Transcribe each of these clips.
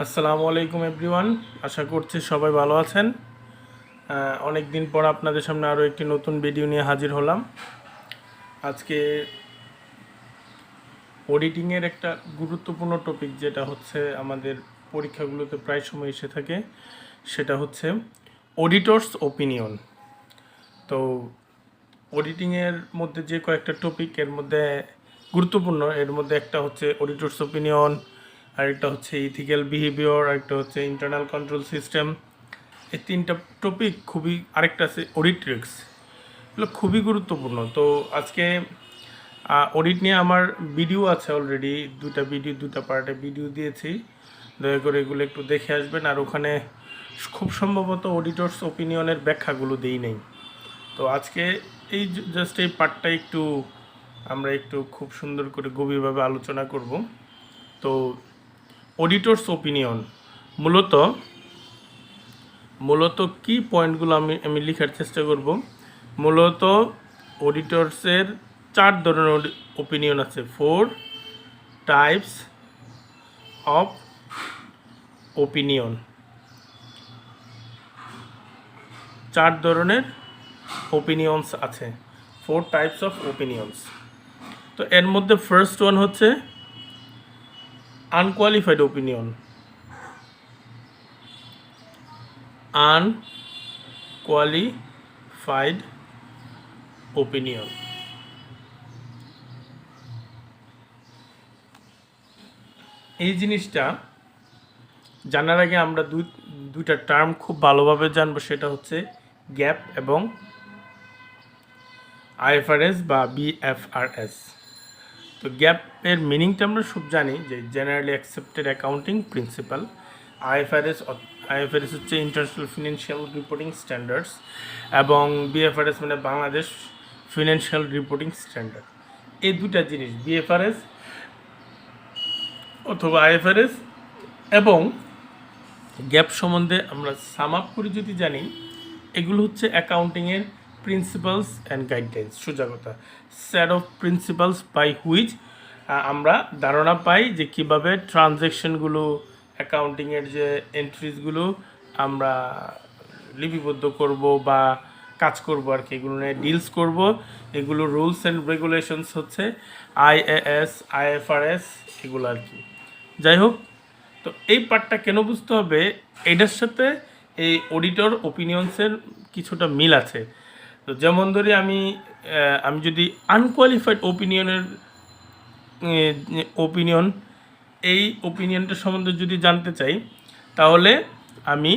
আসসালামু আলাইকুম এভরিওয়ান। আশা করছি সবাই ভালো আছেন। অনেক দিন পর আপনাদের সামনে আরও একটি নতুন ভিডিও নিয়ে হাজির হলাম। আজকে অডিটিংয়ের একটা গুরুত্বপূর্ণ টপিক, যেটা হচ্ছে আমাদের পরীক্ষাগুলোতে প্রায় সময় এসে থাকে, সেটা হচ্ছে অডিটরস ওপিনিয়ন। তো অডিটিংয়ের মধ্যে যে কয়েকটা টপিক এর মধ্যে গুরুত্বপূর্ণ, এর মধ্যে একটা হচ্ছে অডিটরস ওপিনিয়ন, আরেকটা হচ্ছে ইথিক্যাল বিহেভিয়ার, আরেকটা হচ্ছে ইন্টারনাল কন্ট্রোল সিস্টেম। এই তিনটা টপিক খুবই, আরেকটা আছে অডিট রিস্ক, এগুলো খুবই গুরুত্বপূর্ণ। তো আজকে অডিট নিয়ে আমার ভিডিও আছে অলরেডি, দুটা পার্টে ভিডিও দিয়েছি, দয়া করে এগুলো একটু দেখে আসবেন। আর ওখানে খুব সম্ভবত অডিটরস ওপিনিয়নের ব্যাখ্যাগুলো দেই নেই। তো আজকে এই জাস্ট এই পার্টটা আমরা একটু খুব সুন্দর করে গভীরভাবে আলোচনা করব। তো অডিটরস ওপিনিয়ন মূলত কি পয়েন্টগুলো আমি লেখার চেষ্টা করব। মূলত অডিটরসের 4 ধরনের ওপিনিয়ন আছে, 4 টাইপস অফ ওপিনিয়ন। 4 ধরনের ওপিনিয়ন্স আছে, 4 টাইপস অফ ওপিনিয়ন্স। তো এর মধ্যে ফার্স্ট ওয়ান হচ্ছে আনকোয়ালিফাইড ওপিনিয়ন। আনকোয়ালিফাইড ওপিনিয়ন, এই জিনিসটা জানার আগে আমরা দুইটা টার্ম খুব ভালোভাবে জানবো, সেটা হচ্ছে গ্যাপ এবং আইএফআরএস বা বিএফআরএস। তো গ্যাপের মিনিংটা আমরা সব জানি, যে generally accepted accounting principal. IFRS হচ্ছে ইন্টারন্যাশনাল ফিনান্সিয়াল রিপোর্টিং স্ট্যান্ডার্ডস, এবং বিএফআরএস মানে বাংলাদেশ ফিনান্সিয়াল রিপোর্টিং স্ট্যান্ডার্ড। এই দুটা জিনিস, বিএফআরএস অথবা আইএফআরএস এবং গ্যাপ সম্বন্ধে আমরা সাম আপ করে যদি জানি, এগুলো হচ্ছে অ্যাকাউন্টিংয়ের প্রিন্সিপালস অ্যান্ড গাইডলাইন্স। সোজা কথা, set of principles by which আমরা ধারণা পাই যে কীভাবে ট্রানজ্যাকশনগুলো, অ্যাকাউন্টিংয়ের যে এন্ট্রিজগুলো আমরা লিপিবদ্ধ করব বা কাজ করব আর কি, এগুলো নিয়ে ডিলস করব। এগুলো রুলস অ্যান্ড রেগুলেশনস হচ্ছে আইএএস, আইএফআরএস, এগুলো আর কি। যাই হোক, তো এই পার্টটা কেন বুঝতে হবে, এটার সাথে এই অডিটর ওপিনিয়ন্সের কিছুটা মিল আছে। তো যেমন ধরি আমি যদি আনকোয়ালিফাইড ওপিনিয়ন এই ওপিনিয়নটা সম্বন্ধে যদি জানতে চাই, তাহলে আমি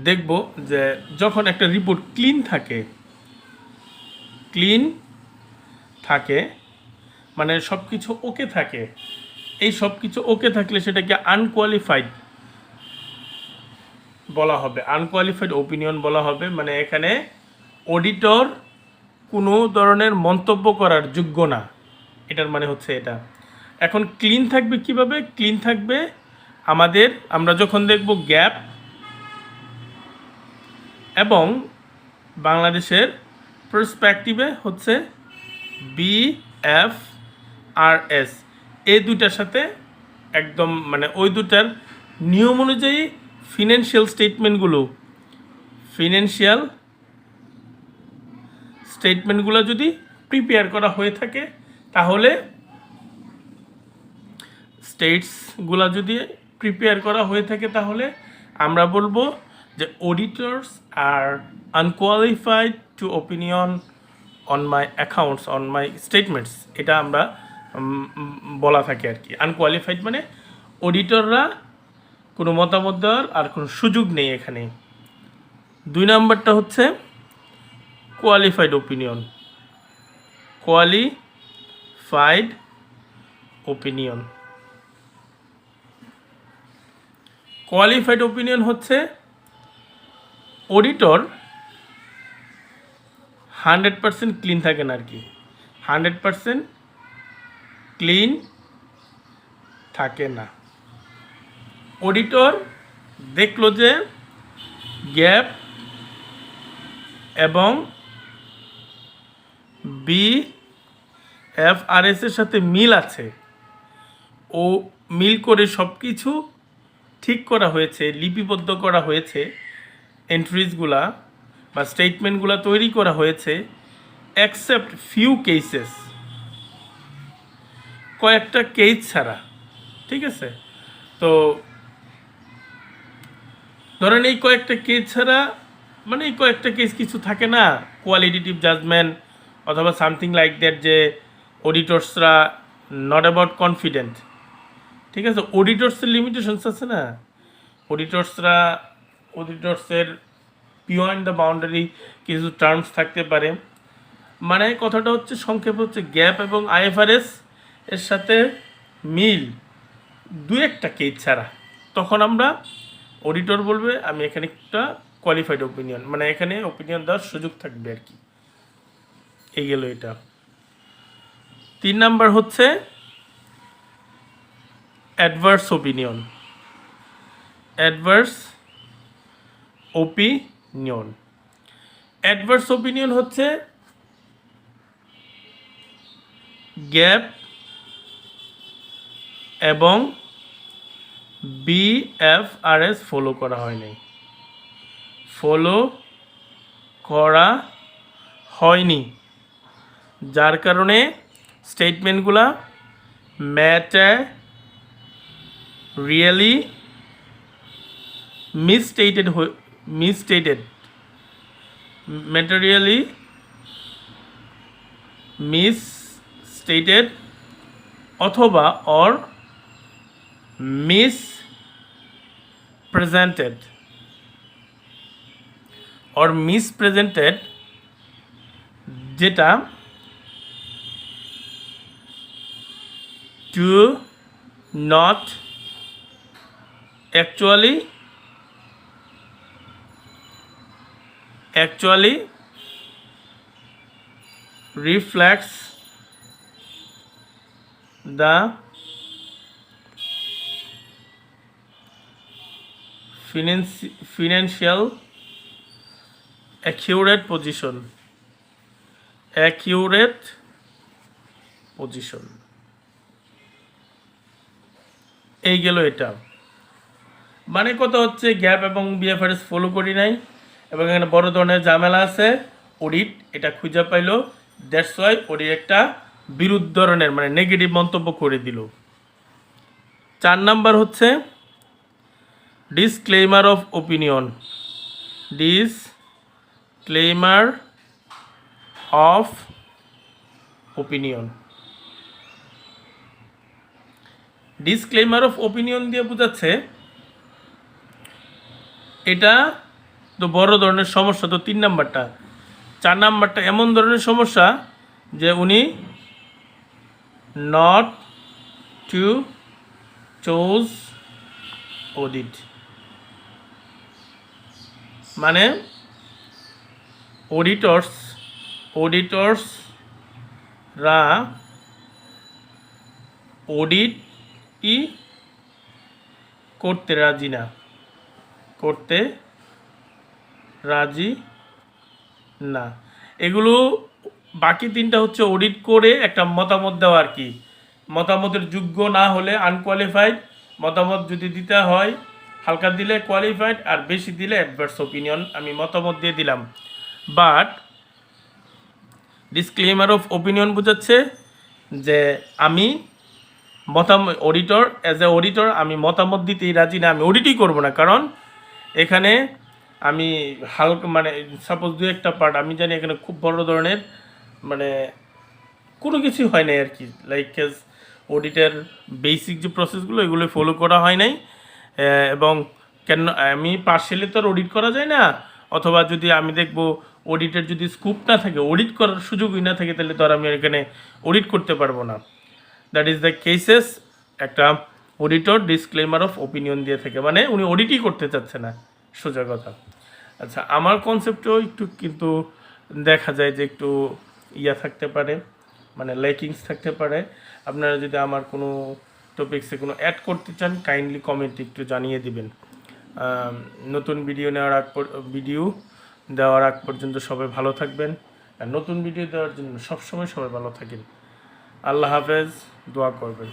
দেখব যে যখন একটা রিপোর্ট ক্লিন থাকে, মানে সব কিছু ওকে থাকে, এই সব কিছু ওকে থাকলে সেটাকে আনকোয়ালিফাইড বলা হবে, আনকোয়ালিফাইড ওপিনিয়ন বলা হবে। মানে এখানে অডিটর কোনো ধরনের মন্তব্য করার যোগ্য না, এটার মানে হচ্ছে এটা। এখন ক্লিন থাকবে কিভাবে? ক্লিন থাকবে আমরা যখন দেখব গ্যাপ এবং বাংলাদেশের পার্সপেক্টিভে হচ্ছে বিএফআরএস, এই দুটার সাথে একদম মানে ওই দুটার নিয়ম অনুযায়ী ফিনান্সিয়াল স্টেটমেন্টগুলো যদি প্রিপেয়ার করা হয়ে থাকে, তাহলে তাহলে আমরা বলবো যে auditors are unqualified to opinion on my accounts, on my statements, এটা আমরা বলা থাকে আর কি। আনকোয়ালিফাইড মানে অডিটররা কোনো মতামত দেওয়ার আর কোনো সুযোগ নেই এখানে। 2 নম্বরটা হচ্ছে কোয়ালিফাইড ওপিনিয়ন। কোয়ালিফাইড ওপিনিয়ন হচ্ছে অডিটর 100% ক্লিন থাকে না আর কি, 100% ক্লিন থাকে না। অডিটর দেখলো যে গ্যাপ এবং বিএফআরএস এর সাথে মিল আছে, ও মিল করে সব কিছু ঠিক করা হয়েছে, লিপিবদ্ধ করা হয়েছে, এন্ট্রিজগুলা বা স্টেটমেন্টগুলো তৈরি করা হয়েছে, অ্যাকসেপ্ট ফিউ কেসেস, কয়েকটা কেস ছাড়া। ঠিক আছে, তো ধরেন এই কয়েকটা কেস ছাড়া, মানে এই কয়েকটা কেস কিছু থাকে না, কোয়ালিটেটিভ জাজমেন্ট অথবা সামথিং লাইক দ্যাট, যে অডিটর্সরা নট অ্যাবাউট কনফিডেন্ট। ঠিক আছে, অডিটর্সের লিমিটেশনস আছে না, অডিটর্সের বিয়ন্ড দ্য বাউন্ডারি কিছু টার্মস থাকতে পারে। মানে কথাটা হচ্ছে সংক্ষেপে হচ্ছে গ্যাপ এবং আইএফআরএস এর সাথে মিল দু একটা কেস ছাড়া, তখন আমরা অডিটর বলবে আমি এখানে একটা কোয়ালিফাইড ওপিনিয়ন, মানে এখানে ওপিনিয়ন দেওয়ার সুযোগ থাকবে আর কি। এই গেল এটা। 3 নাম্বার হচ্ছে অ্যাডভার্স ওপিনিয়ন। অ্যাডভার্স ওপিনিয়ন হচ্ছে গ্যাপ এবং বিএফআরএস ফলো করা হয়নি, যার কারণে স্টেটমেন্টগুলা ম্যাটেরিয়ালি মিসস্টেটেড অথবা অর মিসপ্রেজেন্টেড, যেটা to not actually reflects the financial accurate position. এই গেল এটা। মানে কথা হচ্ছে গ্যাপ এবং বিএফআরএস ফলো করি নাই এবং এখানে বড় ধরনের ঝামেলা আছে, অডিট এটা খুঁজে পাইলো, দ্যাটস ওয়াই অডিট একটা বিরুদ্ধ ধরনের মানে নেগেটিভ মন্তব্য করে দিল। 4 নাম্বার হচ্ছে disclaimer of opinion. Disclaimer of opinion দিয়ে বোঝাচ্ছে এটা তো বড় ধরনের সমস্যা। তো 3 নাম্বারটা। 4 নাম্বারটা এমন ধরনের সমস্যা যে উনি নট টু চুজ অডিট, মানে অডিটর্সরা অডিটই করতে রাজি না। এগুলো বাকি 3টা হচ্ছে অডিট করে একটা মতামত দেওয়া আর কি, মতামতের যোগ্য না হলে আনকোয়ালিফাইড, মতামত যদি দিতে হয় হালকা দিলে কোয়ালিফাইড, আর বেশি দিলে অ্যাডভার্স ওপিনিয়ন, আমি মতামত দিয়ে দিলাম। বাট ডিসক্লেইমার অফ ওপিনিয়ন বোঝাচ্ছে যে আমি অডিটর আমি মতামত দিতেই রাজি না, আমি অডিটই করব না, কারণ এখানে আমি হালকা মানে সাপোজ 2-1টা পার্ট আমি জানি এখানে খুব বড় ধরনের মানে কোনো কিছু হয় নাই আর কি, লাইক অডিটের বেসিক যে প্রসেসগুলো এগুলো ফলো করা হয় নাই, এবং কেন আমি পার্সিয়ালি তো আর অডিট করা যায় না, অথবা যদি আমি দেখব অডিটের যদি স্কোপ না থাকে, অডিট করার সুযোগই না থাকে, তাহলে তো আর আমি এখানে অডিট করতে পারবো না। দ্যাট ইজ দ্য কেসেস একটা অডিটর ডিসক্লেইমার অফ ওপিনিয়ন দিয়ে থাকে, মানে উনি অডিটই করতে চাচ্ছে না, সোজা কথা। আচ্ছা, আমার কনসেপ্টেও একটু কিন্তু দেখা যায় যে একটু থাকতে পারে, মানে ল্যাকিংস থাকতে পারে। আপনারা যদি আমার কোনো টপিক্সে কোনো অ্যাড করতে চান কাইন্ডলি কমেন্টে একটু জানিয়ে দিবেন। নতুন ভিডিও দেওয়ার আগ পর্যন্ত সবাই ভালো থাকবেন, আর নতুন ভিডিও দেওয়ার জন্য সবসময় সবাই ভালো থাকেন। আল্লাহ হাফেজ, দোয়া করবেন।